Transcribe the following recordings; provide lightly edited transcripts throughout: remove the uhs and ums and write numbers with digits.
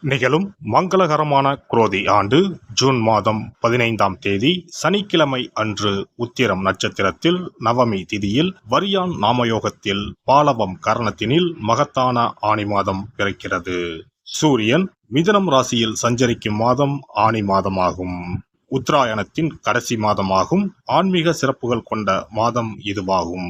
நிகழும் மங்களகரமான குரோதி ஆண்டு ஜூன் மாதம் 15ஆம் தேதி சனிக்கிழமை அன்று உத்திரம் நட்சத்திரத்தில் நவமி திதியில் வரியான் நாமயோகத்தில் பாலவம் கரணத்தினில் மகத்தான ஆனி மாதம் பிறக்கிறது. சூரியன் மிதுனம் ராசியில் சஞ்சரிக்கும் மாதம் ஆனி மாதமாகும். உத்தராயணத்தின் கடைசி மாதமாகும். ஆன்மீக சிறப்புகள் கொண்ட மாதம் இதுவாகும்.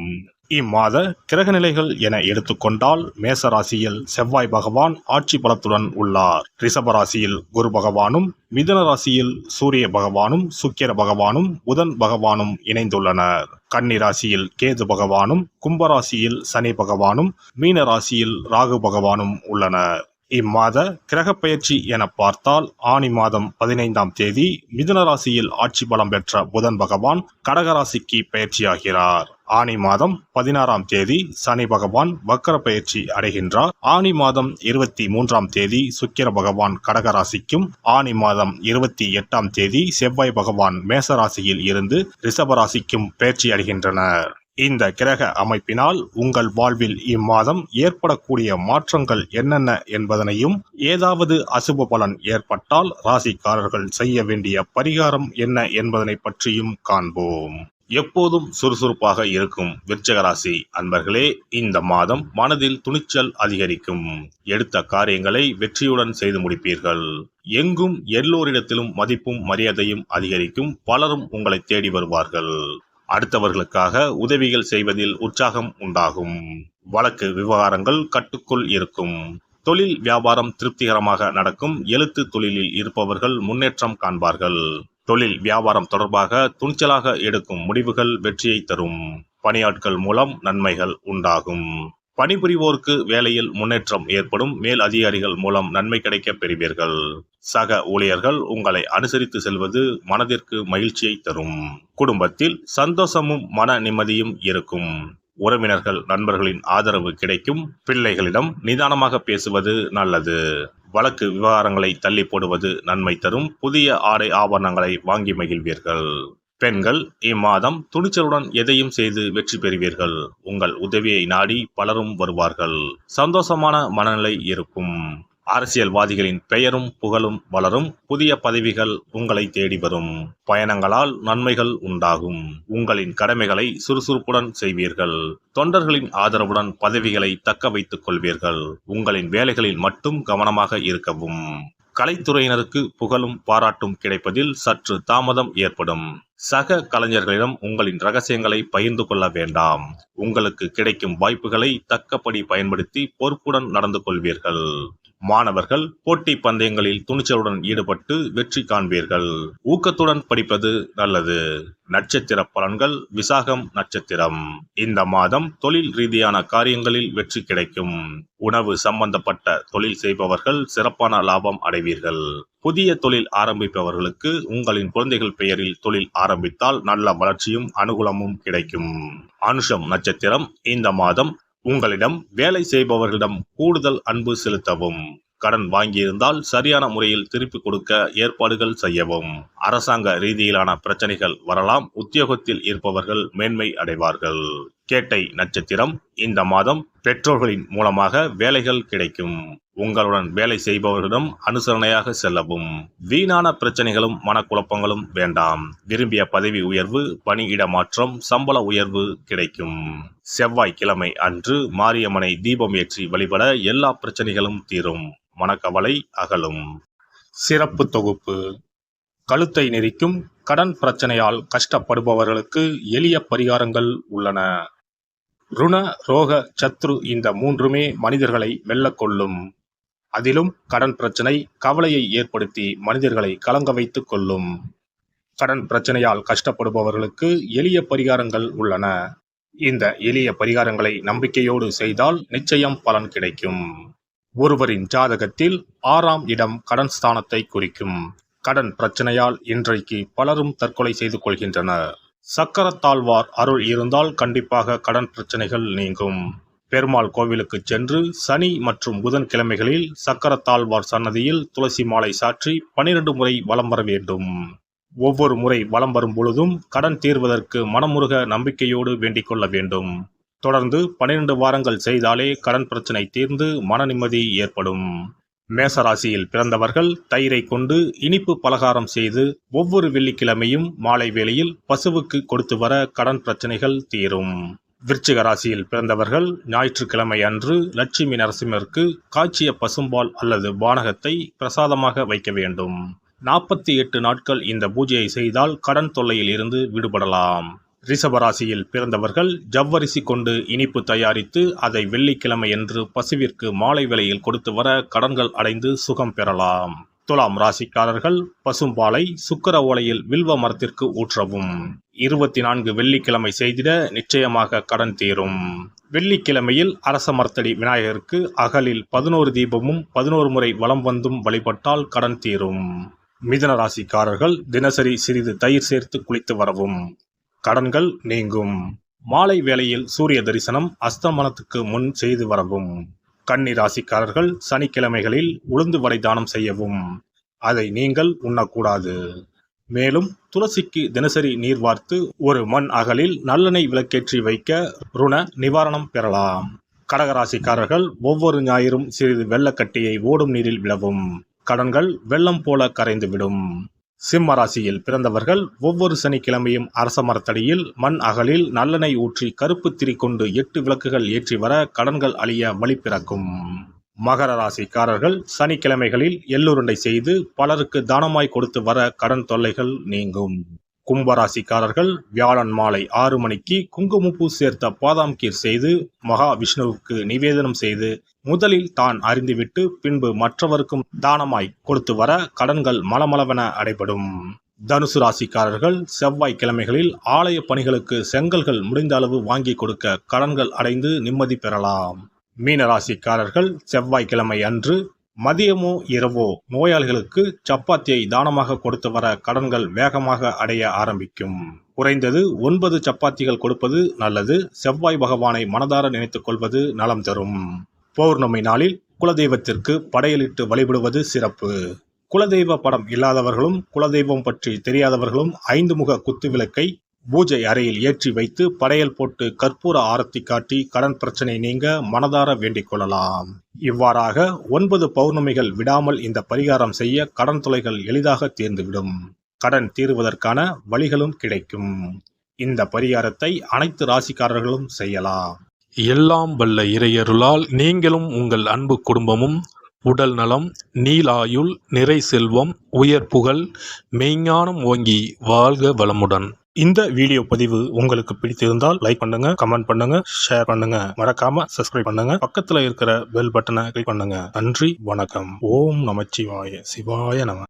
இம்மாத கிரகநிலைகள் என எடுத்துக்கொண்டால் மேச ராசியில் செவ்வாய் பகவான் ஆட்சி பலத்துடன் உள்ளார். ரிஷப ராசியில் குரு பகவானும், மிதுன ராசியில் சூரிய பகவானும், சுக்கிர பகவானும், புதன் பகவானும் இணைந்துள்ளனர். கன்னி ராசியில் கேது பகவானும், கும்பராசியில் சனி பகவானும், மீன ராசியில் ராகு பகவானும் உள்ளனர். இம்மாத கிரக பெயர்ச்சி என பார்த்தால் ஆனி மாதம் 15ஆம் தேதி மிதுன ராசியில் ஆட்சி பலம் பெற்ற புதன் பகவான் கடகராசிக்கு பயிற்சியாகிறார். ஆனி மாதம் 16ஆம் தேதி சனி பகவான் வக்கர பயிற்சி அடைகின்றார். ஆனி மாதம் 23ஆம் தேதி சுக்கிர பகவான் கடகராசிக்கும், ஆனி மாதம் 28ஆம் தேதி செவ்வாய் பகவான் மேசராசியில் இருந்து ரிஷபராசிக்கும் பயிற்சி அடைகின்றனர். இந்த கிரக அமைப்பினால் உங்கள் வாழ்வில் இம்மாதம் ஏற்படக்கூடிய மாற்றங்கள் என்னென்ன என்பதனையும், ஏதாவது அசுப பலன் ஏற்பட்டால் ராசிக்காரர்கள் செய்ய வேண்டிய பரிகாரம் என்ன என்பதனை பற்றியும் காண்போம். எப்போதும் சுறுசுறுப்பாக இருக்கும் விருச்சிக ராசி அன்பர்களே, இந்த மாதம் மனதில் துணிச்சல் அதிகரிக்கும். எடுத்த காரியங்களை வெற்றியுடன் செய்து முடிப்பீர்கள். எங்கும் எல்லோரிடத்திலும் மதிப்பும் மரியாதையும் அதிகரிக்கும். பலரும் உங்களை தேடி வருவார்கள். அடுத்தவர்களுக்காக உதவிகள் செய்வதில் உற்சாகம் உண்டாகும். வழக்கு விவகாரங்கள் கட்டுக்குள் இருக்கும். தொழில் வியாபாரம் திருப்திகரமாக நடக்கும். எழுத்து தொழிலில் இருப்பவர்கள் முன்னேற்றம் காண்பார்கள். தொழில் வியாபாரம் தொடர்பாக துணிச்சலாக எடுக்கும் முடிவுகள் வெற்றியை தரும். பணியாட்கள் மூலம் நன்மைகள் உண்டாகும். பணிபுரிவோருக்கு வேலையில் முன்னேற்றம் ஏற்படும். மேல் அதிகாரிகள் மூலம் நன்மை கிடைக்க பெறுவீர்கள். சக ஊழியர்கள் உங்களை அனுசரித்து செல்வது மனதிற்கு மகிழ்ச்சியை தரும். குடும்பத்தில் சந்தோஷமும் மன நிம்மதியும் இருக்கும். உறவினர்கள் நண்பர்களின் ஆதரவு கிடைக்கும். பிள்ளைகளிடம் நிதானமாக பேசுவது நல்லது. வழக்கு விவகாரங்களை தள்ளி போடுவது நன்மை தரும். புதிய ஆடை ஆபரணங்களை வாங்கி மகிழ்வீர்கள். பெண்கள் இம்மாதம் துணிச்சலுடன் எதையும் செய்து வெற்றி பெறுவீர்கள். உங்கள் உதவியை நாடி பலரும் வருவார்கள். சந்தோஷமான மனநிலை இருக்கும். அரசியல்வாதிகளின் பெயரும் புகழும் வளரும். புதிய பதவிகள் உங்களை தேடி வரும். பயணங்களால் நன்மைகள் உண்டாகும். உங்களின் கடமைகளை சுறுசுறுப்புடன் செய்வீர்கள். தொண்டர்களின் ஆதரவுடன் பதவிகளை தக்க வைத்துக் கொள்வீர்கள். உங்களின் வேலைகளில் மட்டும் கவனமாக இருக்கவும். கலைத்துறையினருக்கு புகழும் பாராட்டும் கிடைப்பதில் சற்று தாமதம் ஏற்படும். சக கலைஞர்களிடம் உங்களின் ரகசியங்களை பகிர்ந்து கொள்ள வேண்டாம். உங்களுக்கு கிடைக்கும் வாய்ப்புகளை தக்கபடி பயன்படுத்தி பொறுப்புடன் நடந்து கொள்வீர்கள். மாணவர்கள் போட்டி பந்தயங்களில் துணிச்சலுடன் ஈடுபட்டு வெற்றி காண்பீர்கள். ஊக்கத்துடன் படிப்பது நல்லது. நட்சத்திர பலன்கள். விசாகம் நட்சத்திரம். இந்த மாதம் தொழில் ரீதியான காரியங்களில் வெற்றி கிடைக்கும். உணவு சம்பந்தப்பட்ட தொழில் செய்பவர்கள் சிறப்பான லாபம் அடைவீர்கள். புதிய தொழில் ஆரம்பிப்பவர்களுக்கு உங்களின் குழந்தைகள் பெயரில் தொழில் ஆரம்பித்தால் நல்ல வளர்ச்சியும் அனுகூலமும் கிடைக்கும். அனுஷம் நட்சத்திரம். இந்த மாதம் உங்களிடம் வேலை செய்பவர்களிடம் கூடுதல் அன்பு செலுத்தவும். கடன் வாங்கியிருந்தால் சரியான முறையில் திருப்பி கொடுக்க ஏற்பாடுகள் செய்யவும். அரசாங்க ரீதியிலான பிரச்சனைகள் வரலாம். உத்தியோகத்தில் இருப்பவர்கள் மேன்மை அடைவார்கள். கேட்டை நட்சத்திரம். இந்த மாதம் பெற்றோர்களின் மூலமாக வேலைகள் கிடைக்கும். உங்களுடன் வேலை செய்பவர்களிடம் அனுசரணையாக செல்லவும். வீணான பிரச்சனைகளும் மனக்குழப்பங்களும் வேண்டாம். விரும்பிய பதவி உயர்வு, பணியிட மாற்றம், சம்பள உயர்வு கிடைக்கும். செவ்வாய்க்கிழமை அன்று மாரியம்மனை தீபம் ஏற்றி வழிபட எல்லா பிரச்சனைகளும் தீரும். மனக்கவலை அகலும். சிறப்பு தொகுப்பு. கழுத்தை நெரிக்கும் கடன் பிரச்சனையால் கஷ்டப்படுபவர்களுக்கு எளிய பரிகாரங்கள் உள்ளன. ருண, ரோக, சத்ரு இந்த மூன்றுமே மனிதர்களை வெல்லக்கொள்ளும். அதிலும் கடன் பிரச்சனை கவலையை ஏற்படுத்தி மனிதர்களை கலங்க வைத்துக் கொள்ளும். கடன் பிரச்சனையால் கஷ்டப்படுபவர்களுக்கு எளிய பரிகாரங்கள் உள்ளன. இந்த எளிய பரிகாரங்களை நம்பிக்கையோடு செய்தால் நிச்சயம் பலன் கிடைக்கும். ஒருவரின் ஜாதகத்தில் 6ஆம் இடம் கடன் ஸ்தானத்தை குறிக்கும். கடன் பிரச்சனையால் இன்றைக்கு பலரும் தற்கொலை செய்து கொள்கின்றனர். சக்கரத்தாழ்வார் அருள் இருந்தால் கண்டிப்பாக கடன் பிரச்சனைகள் நீங்கும். பெருமாள் கோவிலுக்கு சென்று சனி மற்றும் புதன் கிழமைகளில் சக்கரத்தாழ்வார் சன்னதியில் துளசி மாலை சாற்றி 12 முறை வலம் வர வேண்டும். ஒவ்வொரு முறை வலம் வரும் பொழுதும் கடன் தீர்வதற்கு மனமுருக நம்பிக்கையோடு வேண்டிக் கொள்ள வேண்டும். தொடர்ந்து 12 வாரங்கள் செய்தாலே கடன் பிரச்சனை தீர்ந்து மன நிம்மதி ஏற்படும். மேசராசியில் பிறந்தவர்கள் தயிரை கொண்டு இனிப்பு பலகாரம் செய்து ஒவ்வொரு வெள்ளிக்கிழமையும் மாலை வேளையில் பசுவுக்கு கொடுத்து வர கடன் பிரச்சனைகள் தீரும். விருச்சிக ராசியில் பிறந்தவர்கள் ஞாயிற்றுக்கிழமை அன்று லட்சுமி நரசிம்மருக்கு காய்ச்சிய பசும்பால் அல்லது பானகத்தை பிரசாதமாக வைக்க வேண்டும். 48 நாட்கள் இந்த பூஜையை செய்தால் கடன் தொல்லையில் இருந்து விடுபடலாம். ரிஷபராசியில் பிறந்தவர்கள் ஜவ்வரிசி கொண்டு இனிப்பு தயாரித்து அதை வெள்ளிக்கிழமையன்று பசுவிற்கு மாலை வேளையில் கொடுத்து வர கடன்கள் அடைந்து சுகம் பெறலாம். துலாம் ராசிக்காரர்கள் பசும்பாலை சுக்கிர ஓலையில் வில்வ மரத்திற்கு ஊற்றவும். 24 வெள்ளிக்கிழமை செய்திட நிச்சயமாக கடன் தீரும். வெள்ளிக்கிழமையில் அரச மரத்தடி விநாயகருக்கு அகலில் 11 தீபமும் 11 முறை வலம் வந்தும் வழிபட்டால் கடன் தீரும். மிதுன ராசிக்காரர்கள் தினசரி சிறிது தயிர் சேர்த்து குளித்து வரவும். கடன்கள் நீங்கும். மாலை வேளையில் சூரிய தரிசனம் அஸ்தமனத்துக்கு முன் செய்து வரவும். கன்னி ராசிக்காரர்கள் சனிக்கிழமைகளில் உளுந்து வடை தானம் செய்யவும். அதை நீங்கள் உண்ணக்கூடாது. மேலும் துளசிக்கு தினசரி நீர் வார்த்து ஒரு மண் அகலில் நல்லெண்ணெய் விளக்கேற்றி வைக்க ருண நிவாரணம் பெறலாம். கடகராசிக்காரர்கள் ஒவ்வொரு ஞாயிறும் சிறிது வெள்ளக்கட்டியை ஓடும் நீரில் விழவும். கடன்கள் வெள்ளம் போல கரைந்துவிடும். சிம்ம ராசியில் பிறந்தவர்கள் ஒவ்வொரு சனிக்கிழமையும் அரச மரத்தடியில் மண் அகலில் நல்லெண்ணெய் ஊற்றி கருப்பு திரி கொண்டு 8 விளக்குகள் ஏற்றி வர கடன்கள் அழிய வழி பிறக்கும். மகர ராசிக்காரர்கள் சனிக்கிழமைகளில் எள்ளுருண்டை செய்து பலருக்கு தானமாய் கொடுத்து வர கடன் தொல்லைகள் நீங்கும். கும்பராசிக்காரர்கள் வியாழன் மாலை 6 மணிக்கு குங்குமப்பூ சேர்த்த பாதாம் கீர் செய்து மகா விஷ்ணுவுக்கு நிவேதனம் செய்து முதலில் தான் அறிந்துவிட்டு பின்பு மற்றவருக்கும் தானமாய் கொடுத்து வர கடன்கள் மலமளவென அடைபடும். தனுசு ராசிக்காரர்கள் செவ்வாய்க்கிழமைகளில் ஆலய பணிகளுக்கு செங்கல்கள் முடிந்த அளவு வாங்கி கொடுக்க கடன்கள் அடைந்து நிம்மதி பெறலாம். மீன ராசிக்காரர்கள் செவ்வாய்க்கிழமை அன்று மதியமோ இரவோ நோயாளிகளுக்கு சப்பாத்தியை தானமாக கொடுத்து வர கடன்கள் வேகமாக அடைய ஆரம்பிக்கும். குறைந்தது 9 சப்பாத்திகள் கொடுப்பது நல்லது. செவ்வாய் பகவானை மனதார நினைத்துக் கொள்வது நலம் தரும். பௌர்ணமி நாளில் குலதெய்வத்திற்கு படையலிட்டு வழிபடுவது சிறப்பு. குலதெய்வ படம் இல்லாதவர்களும் குலதெய்வம் பற்றி தெரியாதவர்களும் 5 முக குத்து விளக்கை பூஜை அறையில் ஏற்றி வைத்து படையல் போட்டு கற்பூர ஆரத்தி காட்டி கடன் பிரச்சனை நீங்க மனதார வேண்டிக் கொள்ளலாம். இவ்வாறாக 9 பௌர்ணமிகள் விடாமல் இந்த பரிகாரம் செய்ய கடன் தொல்லைகள் எளிதாக தீர்ந்துவிடும். கடன் தீருவதற்கான வழிகளும் கிடைக்கும். இந்த பரிகாரத்தை அனைத்து ராசிக்காரர்களும் செய்யலாம். எல்லாம் வல்ல இறையருளால் நீங்களும் உங்கள் அன்பு குடும்பமும் உடல் நலம், நீலாயுள், நிறை செல்வம், உயர் புகழ், மெய்ஞானம் ஓங்கி வாழ்க வளமுடன். இந்த வீடியோ பதிவு உங்களுக்கு பிடித்திருந்தால் லைக் பண்ணுங்க, கமெண்ட் பண்ணுங்க, ஷேர் பண்ணுங்க, மறக்காம சப்ஸ்கிரைப் பண்ணுங்க, பக்கத்துல இருக்கிற பெல் பட்டனை கிளிக் பண்ணுங்க. நன்றி, வணக்கம். ஓம் நமச்சிவாய. சிவாய நம.